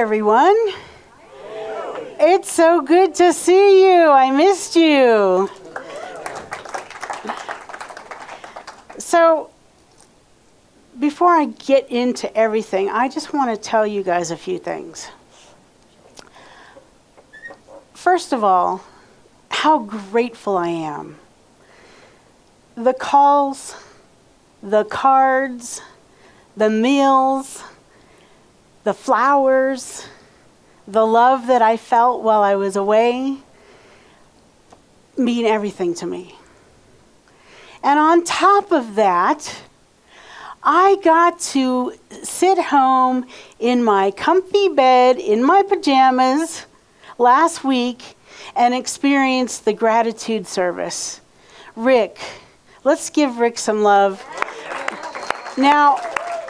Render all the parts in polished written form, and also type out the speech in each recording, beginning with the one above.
everyone. It's so good to see you. I missed you. So, before I get into everything, I just want to tell you guys a few things. First of all, how grateful I am. The calls, the cards, the meals, the flowers, the love that I felt while I was away mean everything to me. And on top of that, I got to sit home in my comfy bed, in my pajamas, last week and experience the gratitude service. Rick, let's give Rick some love. Now,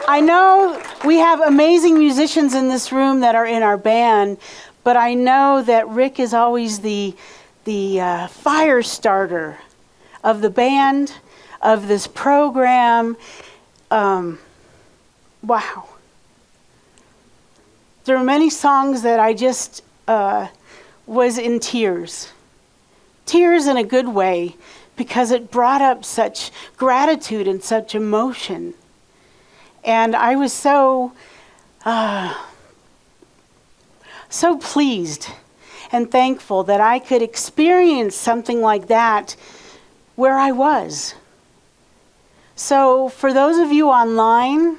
I know we have amazing musicians in this room that are in our band, but I know that Rick is always the fire starter of the band, of this program. Wow. There are many songs that I just was in tears. Tears in a good way, because it brought up such gratitude and such emotion. And I was so pleased and thankful that I could experience something like that where I was. So for those of you online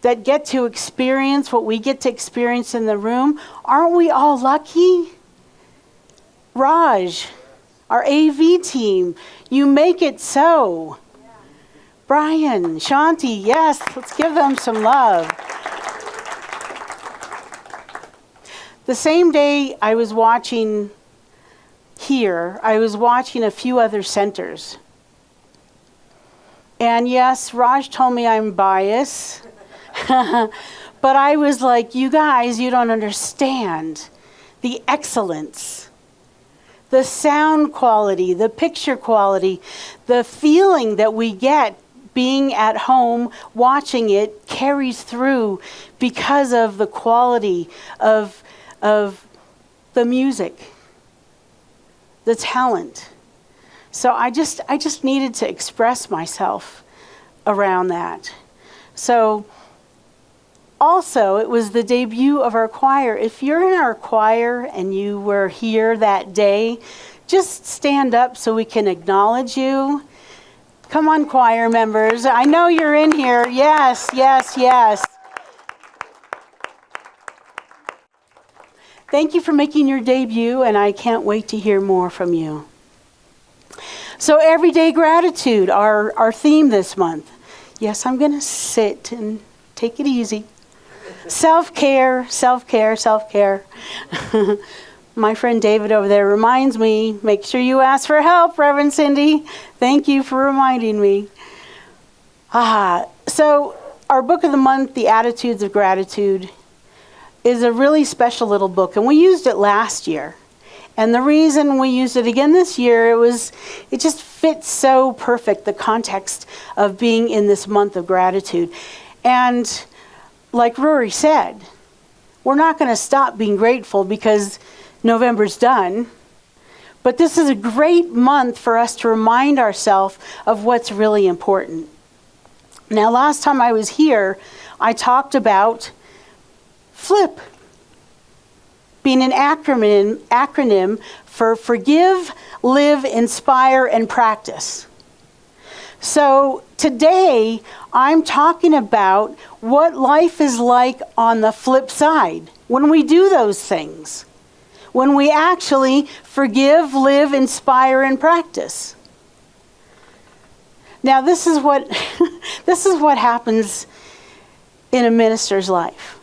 that get to experience what we get to experience in the room, aren't we all lucky? Raj, our AV team, you make it so. Brian, Shanti, yes, let's give them some love. The same day I was watching here, I was watching a few other centers. And yes, Raj told me I'm biased. But I was like, you guys, you don't understand the excellence, the sound quality, the picture quality, the feeling that we get being at home watching it carries through because of the quality of the music, the talent. So I just needed to express myself around that. So also, it was the debut of our choir. If you're in our choir and you were here that day, just stand up so we can acknowledge you. Come on, choir members. I know you're in here. Yes, yes, yes. Thank you for making your debut, and I can't wait to hear more from you. So, everyday gratitude, our theme this month. Yes, I'm going to sit and take it easy. Self-care, self-care, self-care. My friend David over there reminds me, make sure you ask for help, Reverend Cindy. Thank you for reminding me. So our book of the month, The Attitudes of Gratitude, is a really special little book, and we used it last year. And the reason we used it again this year, it just fits so perfect, the context of being in this month of gratitude. And like Rory said, we're not going to stop being grateful because November's done. But this is a great month for us to remind ourselves of what's really important. Now, last time I was here, I talked about FLIP, being an acronym for Forgive, Live, Inspire, and Practice. So today, I'm talking about what life is like on the flip side when we do those things, when we actually forgive, live, inspire, and practice. Now, this is what happens in a minister's life.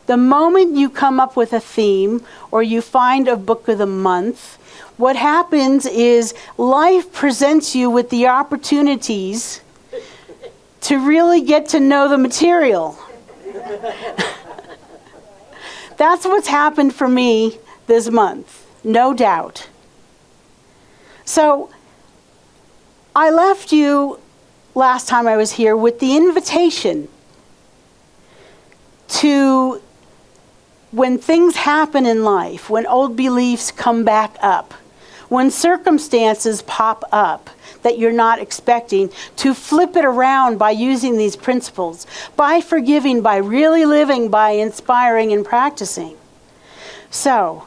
The moment you come up with a theme or you find a book of the month, what happens is life presents you with the opportunities to really get to know the material. That's what's happened for me this month, no doubt. So I left you last time I was here with the invitation to when things happen in life, when old beliefs come back up, when circumstances pop up that you're not expecting, to flip it around by using these principles, by forgiving, by really living, by inspiring and practicing. So,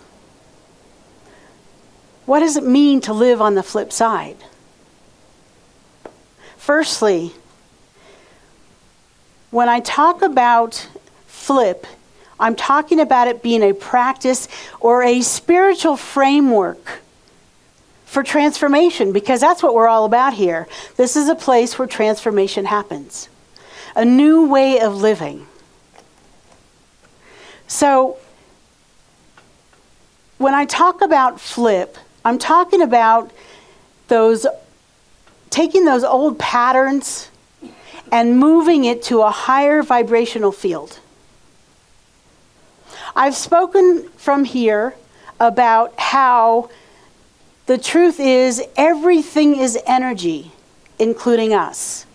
what does it mean to live on the flip side? Firstly, when I talk about flip, I'm talking about it being a practice or a spiritual framework for transformation, because that's what we're all about here. This is a place where transformation happens. A new way of living. So, when I talk about flip, I'm talking about taking those old patterns and moving it to a higher vibrational field. I've spoken from here about how the truth is everything is energy, including us.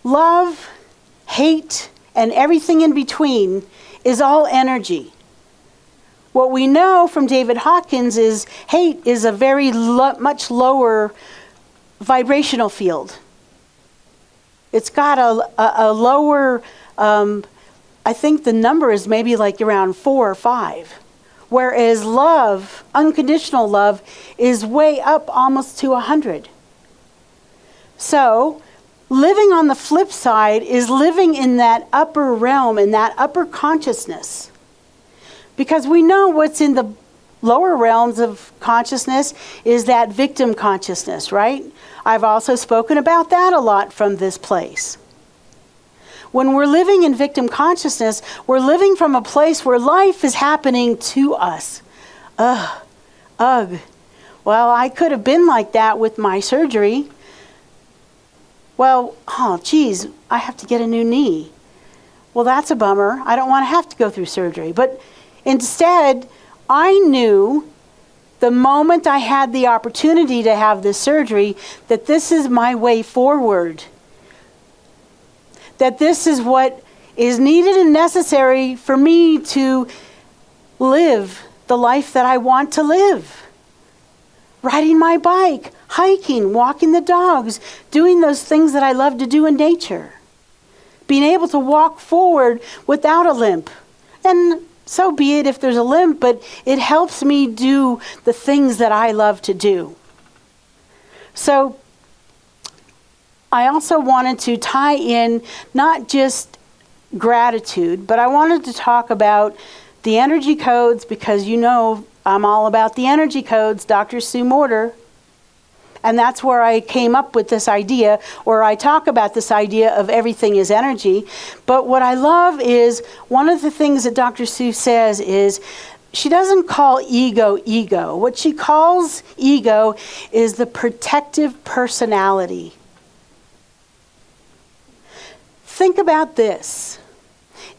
Love, hate, and everything in between is all energy. What we know from David Hawkins is hate is a very much lower vibrational field. It's got a lower, I think the number is maybe like around 4 or 5. Whereas love, unconditional love, is way up almost to 100. So, living on the flip side is living in that upper realm, in that upper consciousness. Because we know what's in the lower realms of consciousness is that victim consciousness, right? I've also spoken about that a lot from this place. When we're living in victim consciousness, we're living from a place where life is happening to us. Well, I could have been like that with my surgery. Well, geez, I have to get a new knee. Well, that's a bummer. I don't want to have to go through surgery. But instead, I knew the moment I had the opportunity to have this surgery that this is my way forward. That this is what is needed and necessary for me to live the life that I want to live. Riding my bike, hiking, walking the dogs, doing those things that I love to do in nature. Being able to walk forward without a limp. And so be it if there's a limp, but it helps me do the things that I love to do. So, I also wanted to tie in not just gratitude, but I wanted to talk about the energy codes, because you know I'm all about the energy codes, Dr. Sue Morter. And that's where I came up with this idea, or I talk about this idea of everything is energy. But what I love is, one of the things that Dr. Sue says is, she doesn't call ego ego. What she calls ego is the protective personality. Think about this.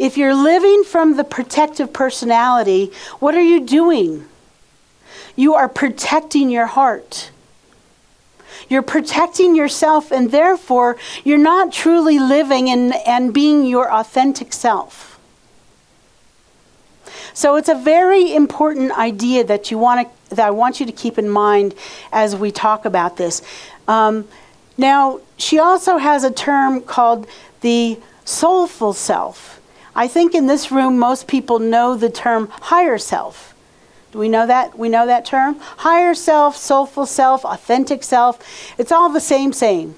If you're living from the protective personality, what are you doing? You are protecting your heart. You're protecting yourself, and therefore you're not truly living and being your authentic self. So it's a very important idea that I want you to keep in mind as we talk about this. Now, she also has a term called the soulful self. I think in this room most people know the term higher self. Do we know that? We know that term? Higher self, soulful self, authentic self. It's all the same.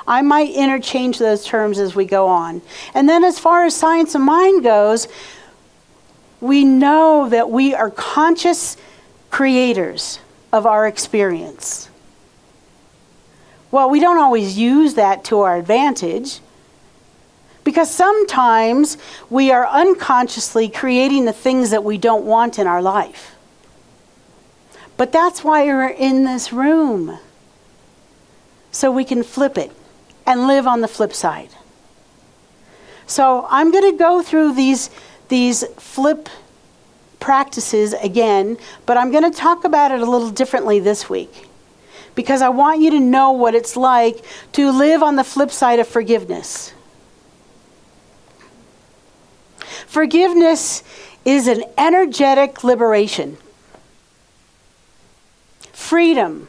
I might interchange those terms as we go on. And then as far as science of mind goes, we know that we are conscious creators of our experience. Well, we don't always use that to our advantage, because sometimes we are unconsciously creating the things that we don't want in our life. But that's why we're in this room. So we can flip it and live on the flip side. So I'm going to go through these flip practices again, but I'm going to talk about it a little differently this week, because I want you to know what it's like to live on the flip side of forgiveness. Forgiveness is an energetic liberation. Freedom.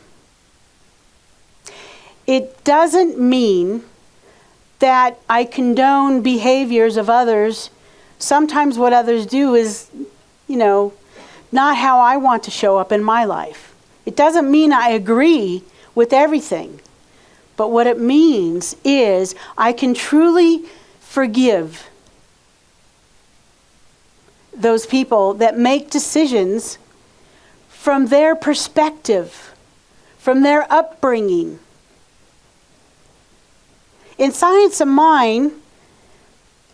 It doesn't mean that I condone behaviors of others. Sometimes what others do is, not how I want to show up in my life. It doesn't mean I agree with everything. But what it means is I can truly forgive those people that make decisions from their perspective, from their upbringing. In Science of Mind,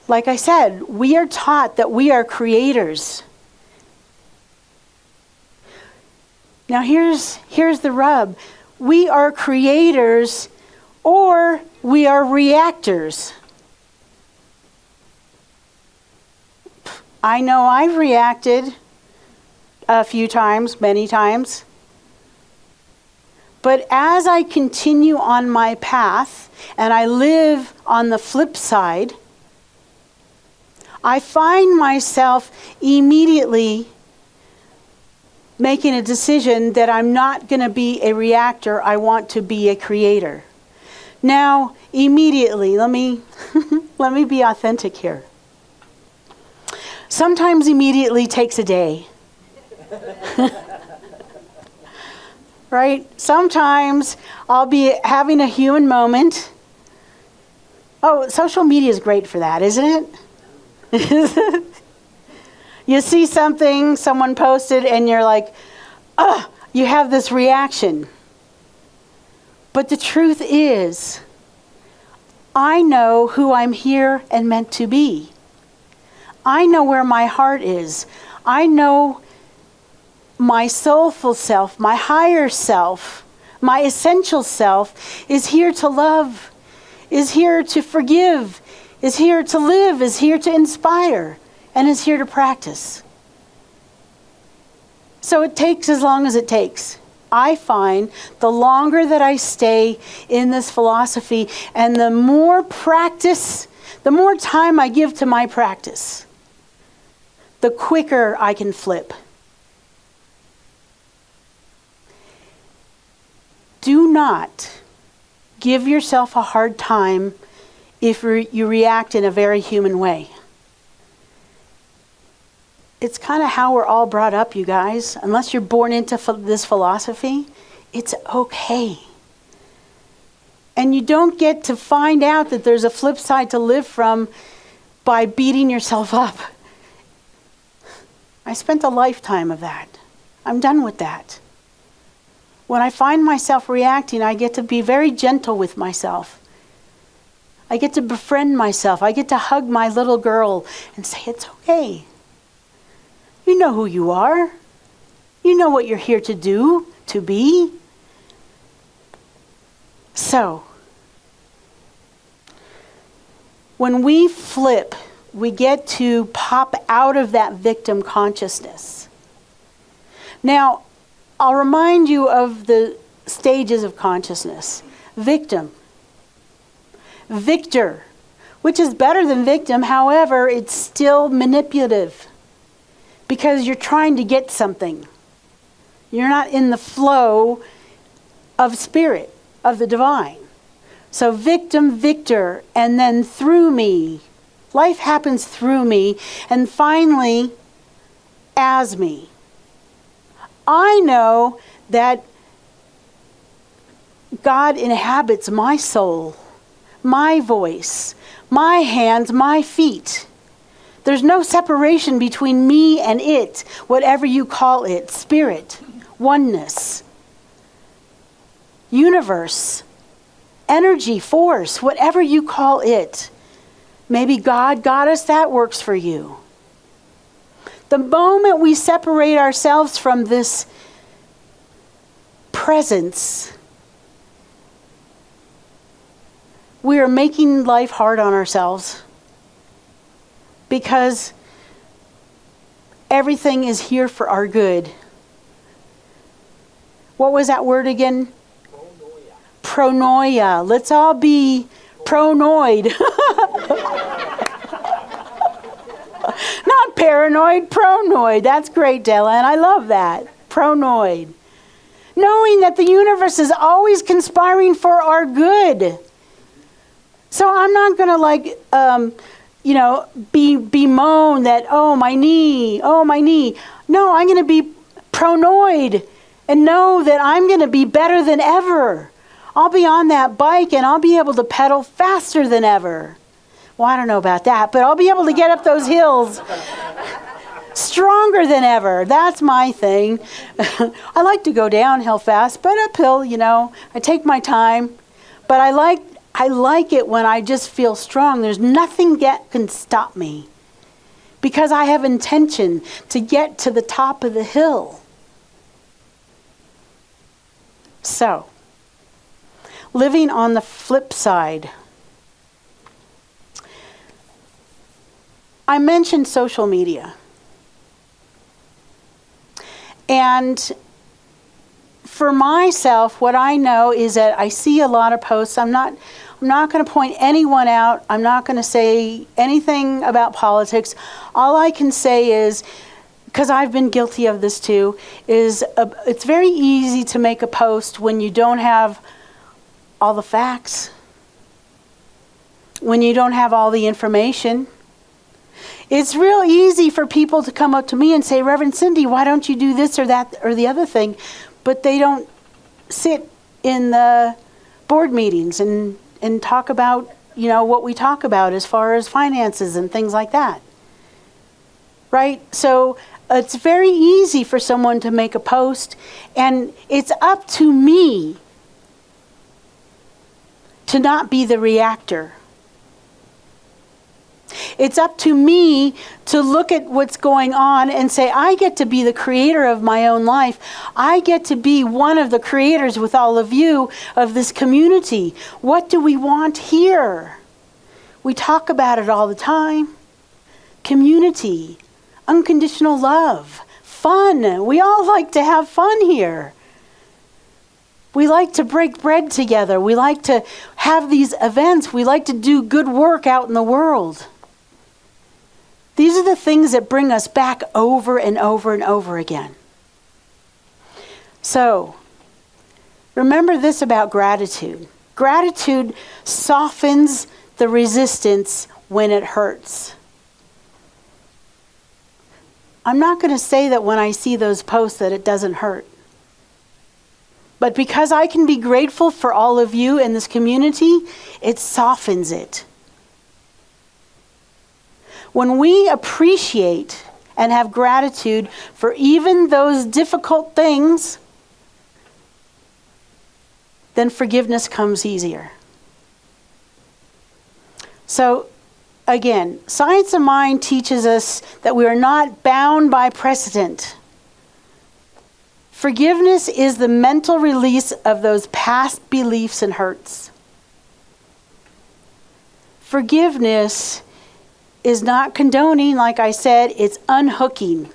like I said, we are taught that we are creators. Now here's the rub. We are creators or we are reactors. I know I've reacted a few times, many times. But as I continue on my path and I live on the flip side, I find myself immediately making a decision that I'm not going to be a reactor, I want to be a creator. Now, immediately, let me be authentic here. Sometimes immediately takes a day. Right? Sometimes I'll be having a human moment. Oh, social media is great for that, isn't it? You see something someone posted and you're like, you have this reaction. But the truth is, I know who I'm here and meant to be. I know where my heart is. I know my soulful self, my higher self, my essential self is here to love, is here to forgive, is here to live, is here to inspire, and is here to practice. So it takes as long as it takes. I find the longer that I stay in this philosophy and the more practice, the more time I give to my practice, the quicker I can flip. Do not give yourself a hard time if you react in a very human way. It's kind of how we're all brought up, you guys. Unless you're born into this philosophy, it's okay. And you don't get to find out that there's a flip side to live from by beating yourself up. I spent a lifetime of that. I'm done with that. When I find myself reacting, I get to be very gentle with myself. I get to befriend myself. I get to hug my little girl and say, it's okay. You know who you are. You know what you're here to do, to be. So, when we flip, we get to pop out of that victim consciousness. Now, I'll remind you of the stages of consciousness. Victim. Victor, which is better than victim, however, it's still manipulative. Because you're trying to get something. You're not in the flow of spirit, of the divine. So victim, victor, and then through me. Life happens through me, and finally, as me. I know that God inhabits my soul, my voice, my hands, my feet. There's no separation between me and it, whatever you call it, spirit, oneness, universe, energy, force, whatever you call it. Maybe God, Goddess, that works for you. The moment we separate ourselves from this presence, we are making life hard on ourselves. Because everything is here for our good. What was that word again? Pronoia. Let's all be pronoid. paranoid, pronoid. That's great, Della, and I love that. Pronoid. Knowing that the universe is always conspiring for our good. So I'm not going to bemoan that, oh, my knee. No, I'm going to be pronoid and know that I'm going to be better than ever. I'll be on that bike and I'll be able to pedal faster than ever. Well, I don't know about that, but I'll be able to get up those hills stronger than ever. That's my thing. I like to go downhill fast, but uphill, I take my time. But I like it when I just feel strong. There's nothing that can stop me because I have intention to get to the top of the hill. So, living on the flip side. I mentioned social media. And for myself, what I know is that I see a lot of posts. I'm not going to point anyone out. I'm not going to say anything about politics. All I can say is, because I've been guilty of this too, is it's very easy to make a post when you don't have all the facts, when you don't have all the information. It's real easy for people to come up to me and say, Reverend Cindy, why don't you do this or that or the other thing? But they don't sit in the board meetings and talk about, what we talk about as far as finances and things like that. Right? So it's very easy for someone to make a post, and it's up to me to not be the reactor. It's up to me to look at what's going on and say, I get to be the creator of my own life. I get to be one of the creators with all of you of this community. What do we want here? We talk about it all the time. Community, unconditional love, fun. We all like to have fun here. We like to break bread together. We like to have these events. We like to do good work out in the world. These are the things that bring us back over and over and over again. So, remember this about gratitude. Gratitude softens the resistance when it hurts. I'm not going to say that when I see those posts that it doesn't hurt. But because I can be grateful for all of you in this community, it softens it. When we appreciate and have gratitude for even those difficult things, then forgiveness comes easier. So, again, Science of Mind teaches us that we are not bound by precedent. Forgiveness is the mental release of those past beliefs and hurts. Forgiveness is not condoning, like I said, it's unhooking.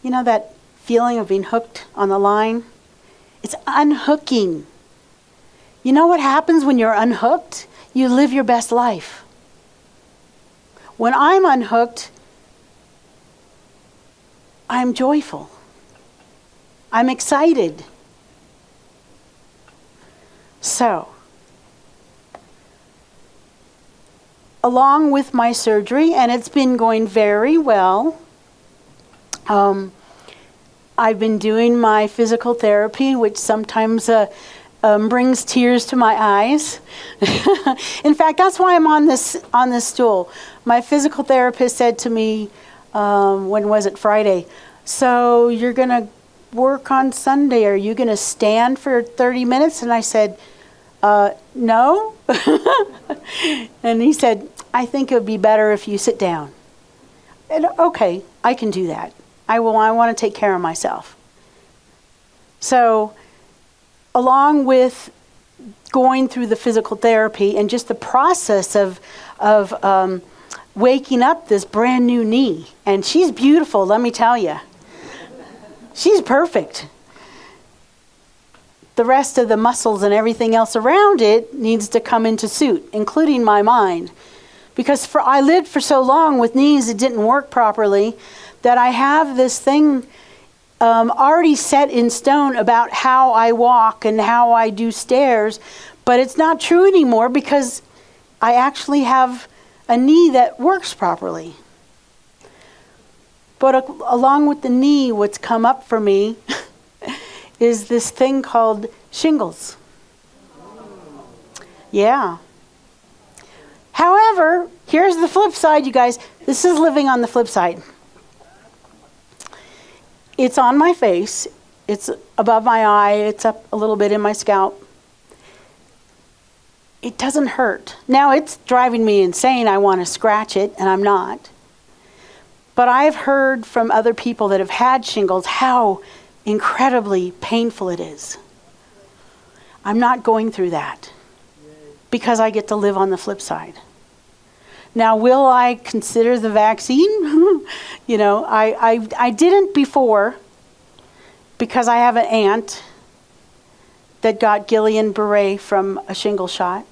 You know that feeling of being hooked on the line? It's unhooking. You know what happens when you're unhooked? You live your best life. When I'm unhooked, I'm joyful. I'm excited. So, along with my surgery, and it's been going very well, I've been doing my physical therapy, which sometimes brings tears to my eyes. In fact, that's why I'm on this stool. My physical therapist said to me, when was it, Friday? So you're going to work on Sunday. Are you going to stand for 30 minutes? And I said, no. And he said, I think it would be better if you sit down. And, okay, I can do that. I want to take care of myself. So, along with going through the physical therapy and just the process of waking up this brand new knee, and she's beautiful, let me tell you. She's perfect. The rest of the muscles and everything else around it needs to come into suit, including my mind. Because I lived for so long with knees that didn't work properly that I have this thing already set in stone about how I walk and how I do stairs, but it's not true anymore because I actually have a knee that works properly. But along with the knee, what's come up for me is this thing called shingles. Yeah. However, here's the flip side, you guys. This is living on the flip side. It's on my face. It's above my eye. It's up a little bit in my scalp. It doesn't hurt. Now, it's driving me insane. I want to scratch it, and I'm not. But I've heard from other people that have had shingles how incredibly painful it is. I'm not going through that because I get to live on the flip side. Now, will I consider the vaccine? You know, I didn't before because I have an aunt that got Guillain-Barré from a shingle shot.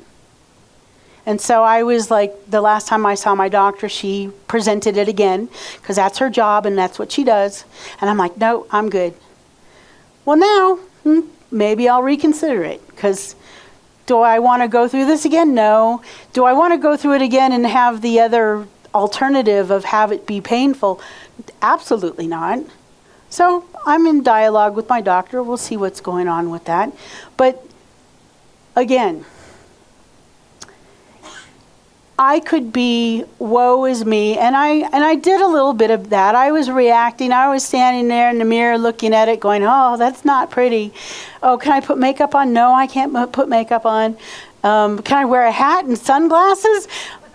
And so I was like, the last time I saw my doctor, she presented it again because that's her job and that's what she does. And I'm like, no, I'm good. Well, now, maybe I'll reconsider it because do I want to go through this again? No. Do I want to go through it again and have the other alternative of have it be painful? Absolutely not. So I'm in dialogue with my doctor. We'll see what's going on with that. But again, I could be woe is me, and I did a little bit of that. I was reacting. I was standing there in the mirror looking at it going, oh, that's not pretty. Oh, can I put makeup on? No, I can't put makeup on. Can I wear a hat and sunglasses?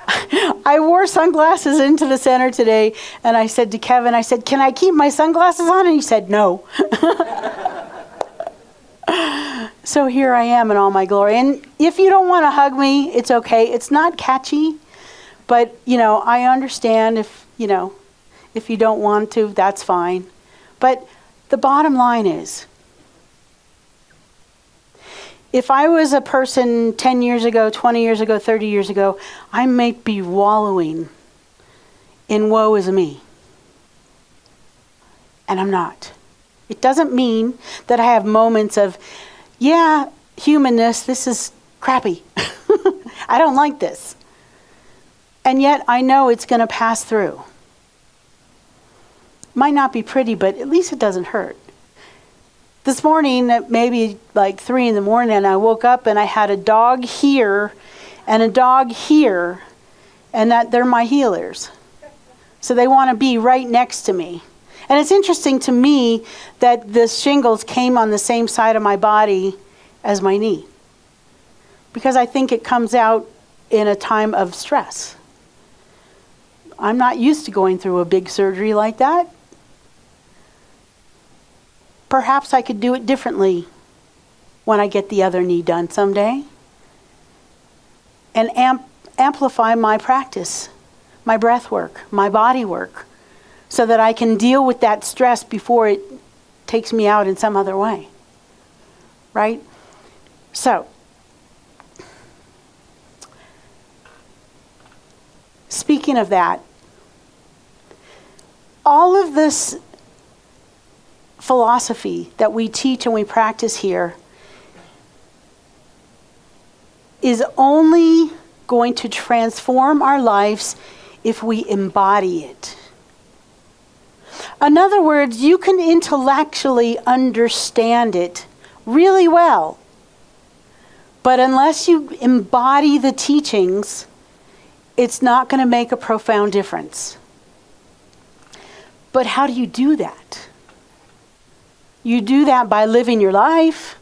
I wore sunglasses into the center today, and I said to Kevin, I said, can I keep my sunglasses on? And he said, no. So here I am in all my glory. And if you don't want to hug me, it's okay. It's not catchy, but, you know, I understand if you don't want to, that's fine. But the bottom line is, if I was a person 10 years ago, 20 years ago, 30 years ago, I might be wallowing in woe is me. And I'm not. It doesn't mean that I have moments of, yeah, humanness, this is crappy. I don't like this. And yet I know it's going to pass through. Might not be pretty, but at least it doesn't hurt. This morning, at maybe like 3 a.m, I woke up and I had a dog here and a dog here, and that they're my healers. So they want to be right next to me. And it's interesting to me that the shingles came on the same side of my body as my knee, because I think it comes out in a time of stress. I'm not used to going through a big surgery like that. Perhaps I could do it differently when I get the other knee done someday, and amplify my practice, my breath work, my body work, so that I can deal with that stress before it takes me out in some other way. Right? So, speaking of that, all of this philosophy that we teach and we practice here is only going to transform our lives if we embody it. In other words, you can intellectually understand it really well, but unless you embody the teachings, it's not going to make a profound difference. But how do you do that? You do that by living your life,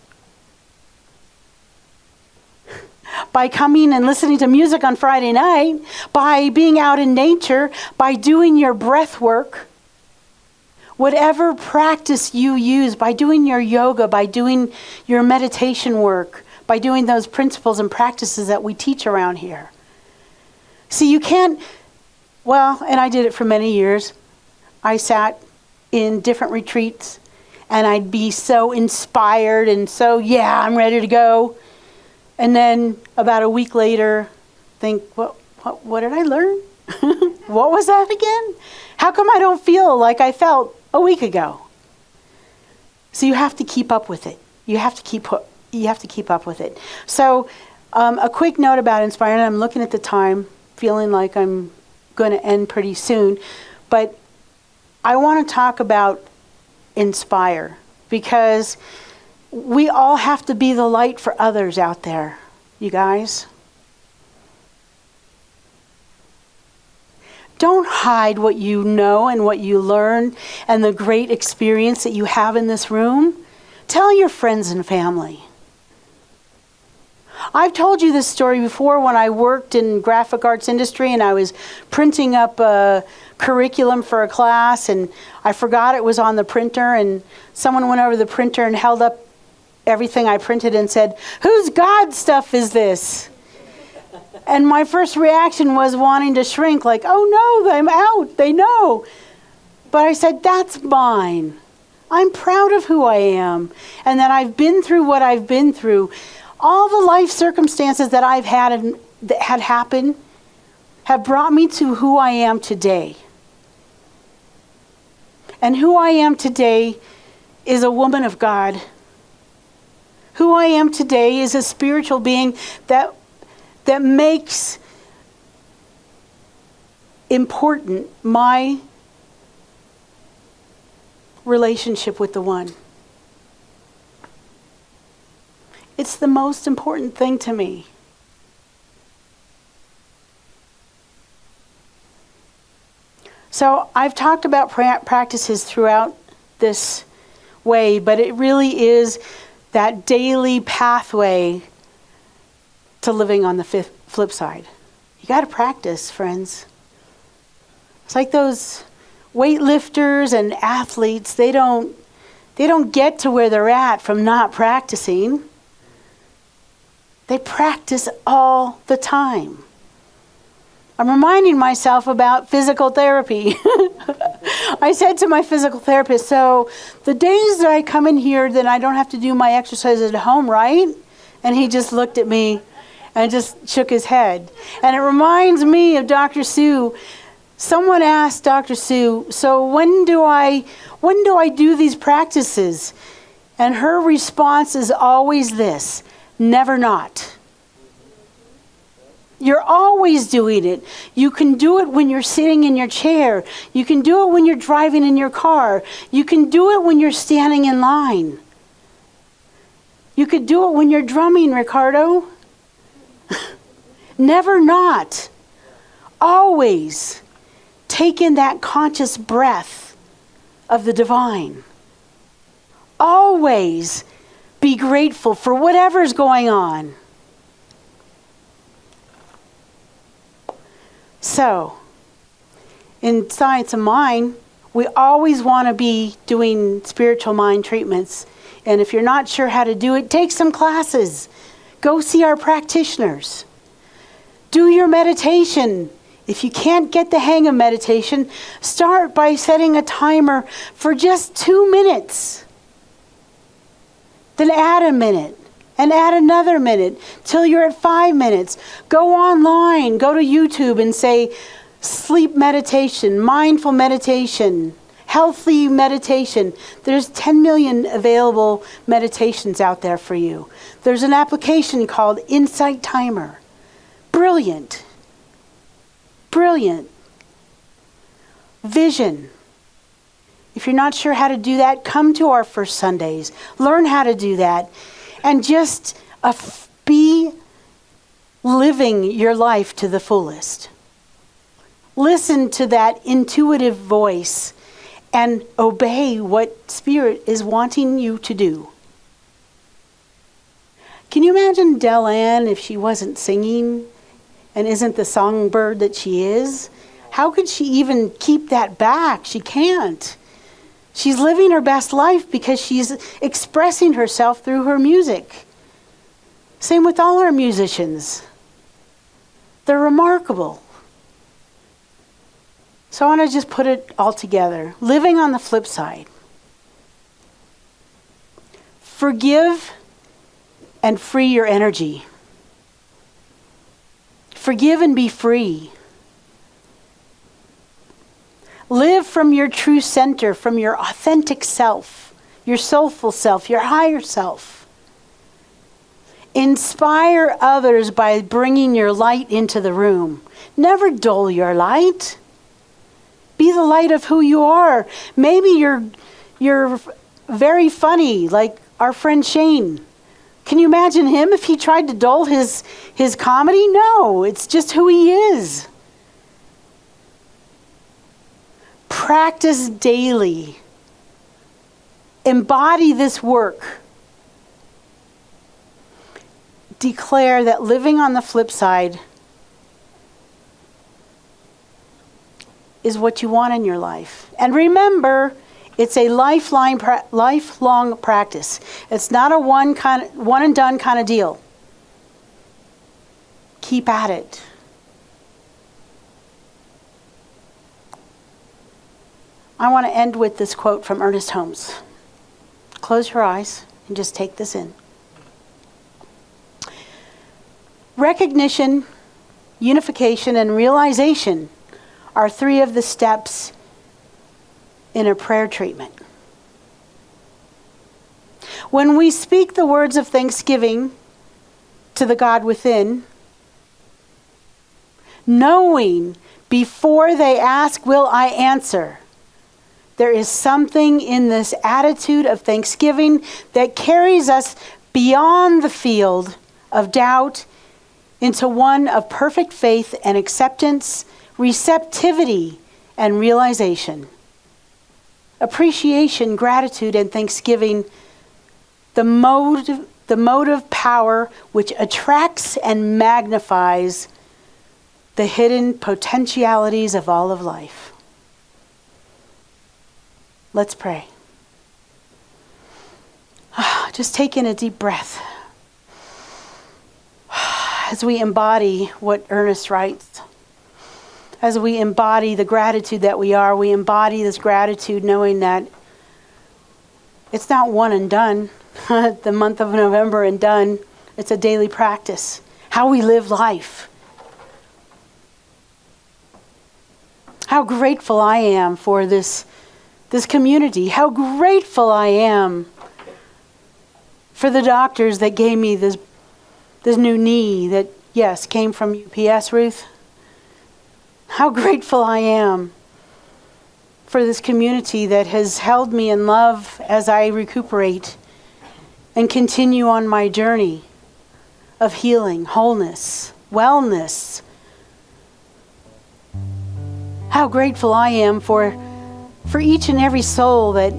by coming and listening to music on Friday night, by being out in nature, by doing your breath work. Whatever practice you use, by doing your yoga, by doing your meditation work, by doing those principles and practices that we teach around here. See, you can't, and I did it for many years. I sat in different retreats and I'd be so inspired and so, I'm ready to go. And then about a week later, think, what What did I learn? What was that again? How come I don't feel like I felt a week ago? So you have to keep up with it. You have to keep up with it. So a quick note about Inspire, and I'm looking at the time, feeling like I'm going to end pretty soon, but I want to talk about Inspire, because we all have to be the light for others out there, you guys. Don't hide what you know and what you learn and the great experience that you have in this room. Tell your friends and family. I've told you this story before when I worked in graphic arts industry and I was printing up a curriculum for a class and I forgot it was on the printer, and someone went over to the printer and held up everything I printed and said, "Whose God stuff is this?" And my first reaction was wanting to shrink, like, oh no, I'm out, they know. But I said, that's mine. I'm proud of who I am, and that I've been through what I've been through. All the life circumstances that I've had and that had happened have brought me to who I am today. And who I am today is a woman of God. Who I am today is a spiritual being that makes important my relationship with the One. It's the most important thing to me. So I've talked about practices throughout this way, but it really is that daily pathway to living on the flip side. You got to practice, friends. It's like those weightlifters and athletes, they don't get to where they're at from not practicing. They practice all the time. I'm reminding myself about physical therapy. I said to my physical therapist, so the days that I come in here, then I don't have to do my exercises at home, right? And he just looked at me and just shook his head. And it reminds me of Dr. Sue. Someone asked Dr. Sue, so when do I do these practices? And her response is always this: never not. You're always doing it. You can do it when you're sitting in your chair. You can do it when you're driving in your car. You can do it when you're standing in line. You could do it when you're drumming, Ricardo. Never not. Always take in that conscious breath of the divine. Always be grateful for whatever's going on. So, in Science of Mind, we always want to be doing spiritual mind treatments. And if you're not sure how to do it, take some classes. Go see our practitioners. Do your meditation. If you can't get the hang of meditation, start by setting a timer for just 2 minutes. Then add a minute. And add another minute till you're at 5 minutes. Go online, go to YouTube and say sleep meditation, mindful meditation, healthy meditation. There's 10 million available meditations out there for you. There's an application called Insight Timer. Brilliant. Brilliant. Vision. If you're not sure how to do that, come to our first Sundays. Learn how to do that. And just be living your life to the fullest. Listen to that intuitive voice and obey what Spirit is wanting you to do. Can you imagine Dell-Ann if she wasn't singing and isn't the songbird that she is? How could she even keep that back? She can't. She's living her best life because she's expressing herself through her music. Same with all our musicians. They're remarkable. So I want to just put it all together. Living on the flip side. Forgive and free your energy. Forgive and be free. Live from your true center, from your authentic self, your soulful self, your higher self. Inspire others by bringing your light into the room. Never dull your light. Be the light of who you are. Maybe you're very funny, like our friend Shane. Can you imagine him if he tried to dull his comedy? No, it's just who he is. Practice daily. Embody this work. Declare that living on the flip side is what you want in your life. And remember, it's a lifelong practice. It's not a one and done kind of deal. Keep at it. I want to end with this quote from Ernest Holmes. Close your eyes and just take this in. Recognition, unification, and realization are 3 of the steps in a prayer treatment. When we speak the words of thanksgiving to the God within, knowing before they ask, will I answer? There is something in this attitude of thanksgiving that carries us beyond the field of doubt into one of perfect faith and acceptance, receptivity, and realization. Appreciation, gratitude, and thanksgiving, the motive power which attracts and magnifies the hidden potentialities of all of life. Let's pray. Just take in a deep breath as we embody what Ernest writes. As we embody the gratitude that we are, we embody this gratitude knowing that it's not one and done, the month of November and done. It's a daily practice, how we live life. How grateful I am for this community. How grateful I am for the doctors that gave me this new knee that, yes, came from UPS, Ruth. How grateful I am for this community that has held me in love as I recuperate and continue on my journey of healing, wholeness, wellness. How grateful I am for each and every soul that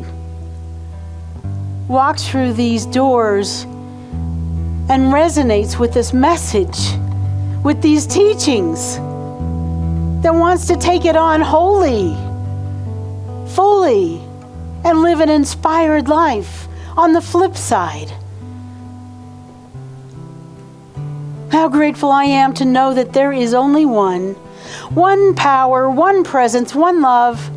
walks through these doors and resonates with this message, with these teachings, that wants to take it on wholly, fully, and live an inspired life on the flip side. How grateful I am to know that there is only one power, one presence, one love.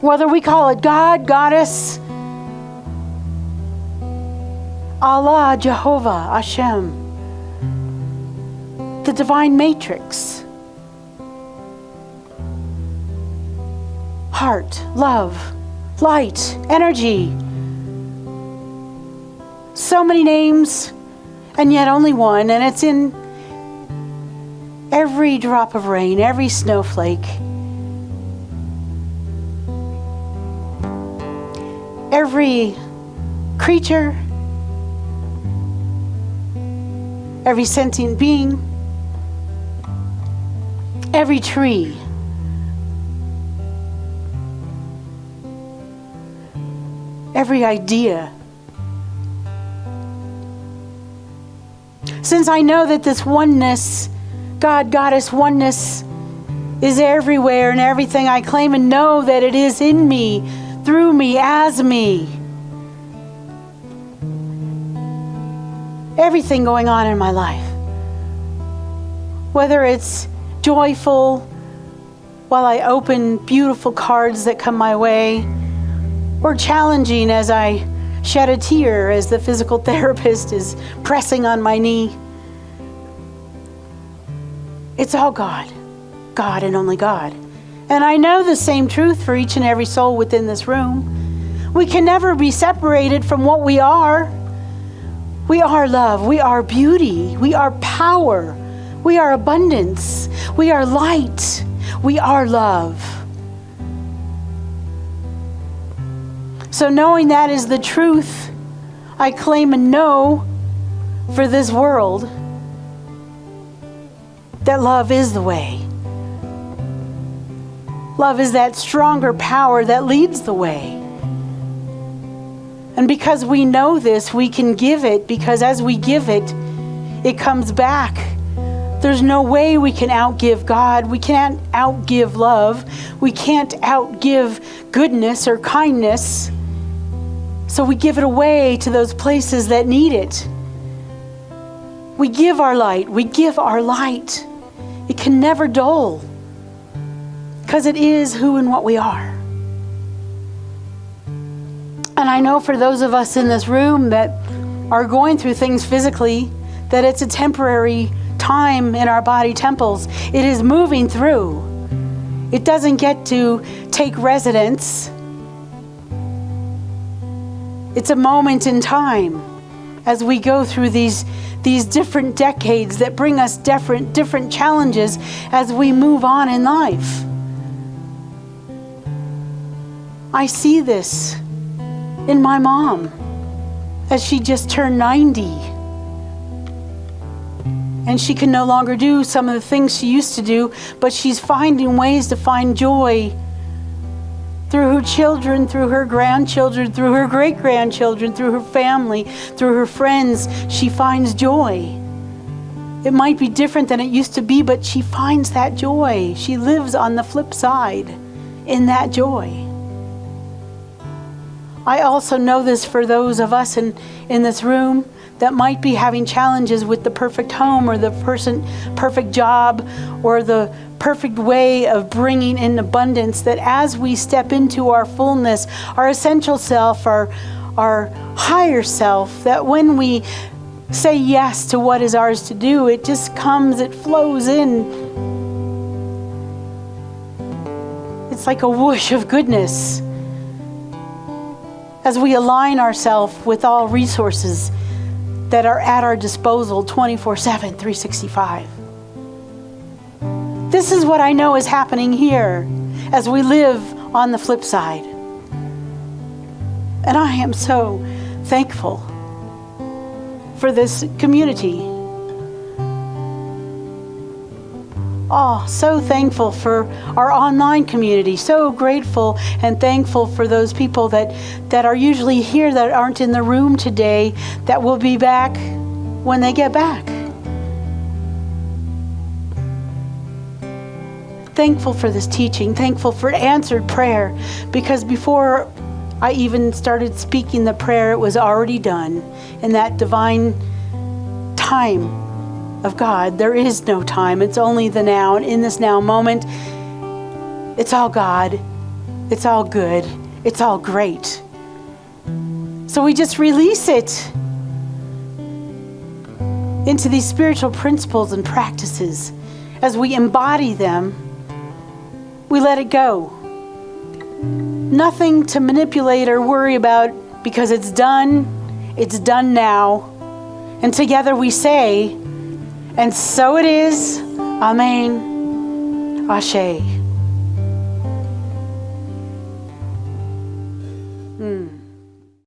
Whether we call it God, Goddess, Allah, Jehovah, Hashem, the divine matrix, heart, love, light, energy. So many names, and yet only one, and it's in every drop of rain, every snowflake, every creature, every sentient being, every tree, every idea. Since I know that this oneness, God, Goddess, oneness is everywhere and everything, I claim and know that it is in me, through me, as me. Everything going on in my life. Whether it's joyful while I open beautiful cards that come my way, or challenging as I shed a tear as the physical therapist is pressing on my knee. It's all God. God and only God. And I know the same truth for each and every soul within this room. We can never be separated from what we are. We are love. We are beauty. We are power. We are abundance. We are light. We are love. So knowing that is the truth, I claim and know for this world that love is the way. Love is that stronger power that leads the way. And because we know this, we can give it, because as we give it, it comes back. There's no way we can outgive God. We can't outgive love. We can't outgive goodness or kindness. So we give it away to those places that need it. We give our light. We give our light. It can never dull, because it is who and what we are. And I know for those of us in this room that are going through things physically, that it's a temporary time in our body temples. It is moving through. It doesn't get to take residence. It's a moment in time as we go through these different decades that bring us different challenges as we move on in life. I see this in my mom as she just turned 90. And she can no longer do some of the things she used to do, but she's finding ways to find joy through her children, through her grandchildren, through her great-grandchildren, through her family, through her friends. She finds joy. It might be different than it used to be, but she finds that joy. She lives on the flip side in that joy. I also know this for those of us in this room that might be having challenges with the perfect home or the perfect job or the perfect way of bringing in abundance, that as we step into our fullness, our essential self, our higher self, that when we say yes to what is ours to do, it just comes, it flows in. It's like a whoosh of goodness as we align ourselves with all resources that are at our disposal 24/7, 365. This is what I know is happening here as we live on the flip side. And I am so thankful for this community. Oh, so thankful for our online community. So grateful and thankful for those people that are usually here that aren't in the room today, that will be back when they get back. Thankful for this teaching. Thankful for answered prayer, because before I even started speaking the prayer, it was already done in that divine time of God. There is no time. It's only the now. And in this now moment, it's all God. It's all good. It's all great. So we just release it into these spiritual principles and practices. As we embody them, we let it go. Nothing to manipulate or worry about, because it's done. It's done now. And together we say, and so it is. Amen. Ashe.